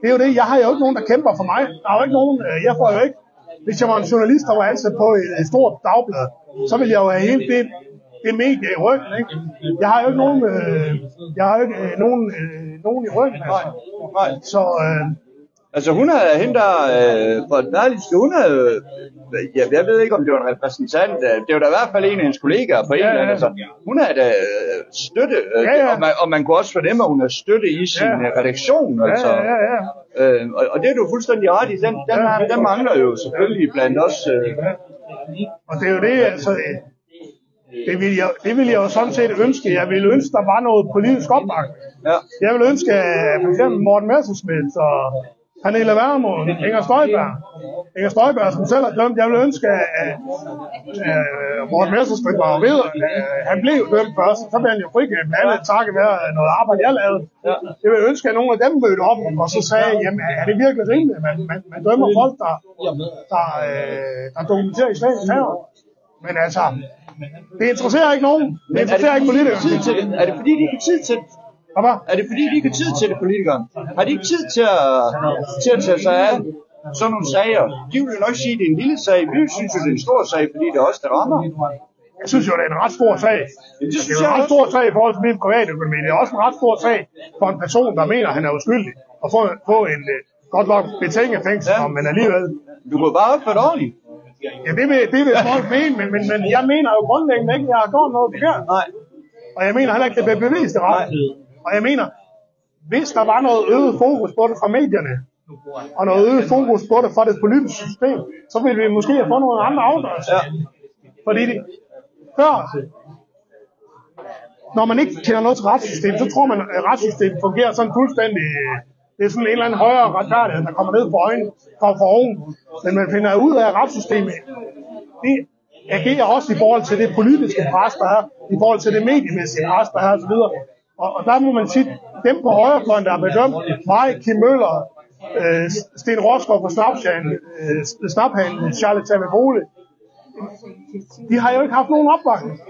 Det er jo det, jeg har jo ikke nogen, der kæmper for mig. Der er jo ikke nogen, jeg får jo ikke. Hvis jeg var en journalist, der var ansat på et stort dagblad, så ville jeg jo have hele det medie i ryggen, ikke? Jeg har jo ikke nogen i ryggen, altså. Nej. Så, altså hun er hende der fra Berlingske, hun er jeg ved ikke om det var en repræsentant, det var da i hvert fald en af hendes kollegaer på en eller anden, altså. Hun er da støtte, og man kunne også fornemme, at hun er støtte i sin redaktion, altså. Og det er du fuldstændig ret i, den mangler jo selvfølgelig blandt os. Og det er jo det, altså. Det vil jeg jo sådan set ønske. Jeg ville ønske, der var noget politisk opbakning. Ja. Jeg ville ønske, at for eksempel Morten Messerschmidt og Pernille Vermund, Inger Støjberg, som selv har dømt. Jeg ville ønske, at Morten Messerschmidt var ved. Han blev dømt først, så blev han jo frikendt med alle takket være noget arbejde, jeg lavede. Ja. Jeg ville ønske, at nogle af dem mødte op og så sagde, jamen er det virkelig rimeligt, at man dømmer folk, der dokumenterer islamisk terror. Men altså, det interesserer ikke nogen. Det interesserer ikke politikere. Er det fordi, de ikke har tid til det? Er det fordi, de ikke har tid til det, politikere? Har de ikke tid til at tage sig af sådan nogle sager? De vil jo nok sige, at det er en lille sag. Vi synes jo, det er en stor sag, fordi det er os, der rammer. Jeg synes jo, det er en ret stor sag. Det er en ret stor sag i forhold til min private økonomi. Det er også en ret stor sag for en person, der mener, at han er uskyldig. Og få en godt nok betinget fængsel, men alligevel. Du kunne bare opføre det ordentligt. Ja, det vil folk mene, men jeg mener jo grundlæggende ikke, at jeg har gjort noget forkert. Nej. Og jeg mener heller ikke, at det bliver bevist det ret. Og jeg mener, hvis der var noget øget fokus på det fra medierne, og noget øget fokus på det fra det politiske system, så ville vi måske have fået nogle andre afgørelser. Ja. Fordi før, når man ikke kender noget til retssystemet, så tror man, at retssystemet fungerer sådan fuldstændig. Det er sådan en eller anden højere retfærdighed, der kommer ned for oven. Men man finder ud af, at retssystemet, det agerer også i forhold til det politiske pres, der er, i forhold til det mediemæssige pres, der er osv. Og der må man sige, dem på højrefløjen, der er bedømt, mig, Kim Møller, Sten Rosgaard fra Snaphandel, Charlotte Tavebole, de har jo ikke haft nogen opbakning.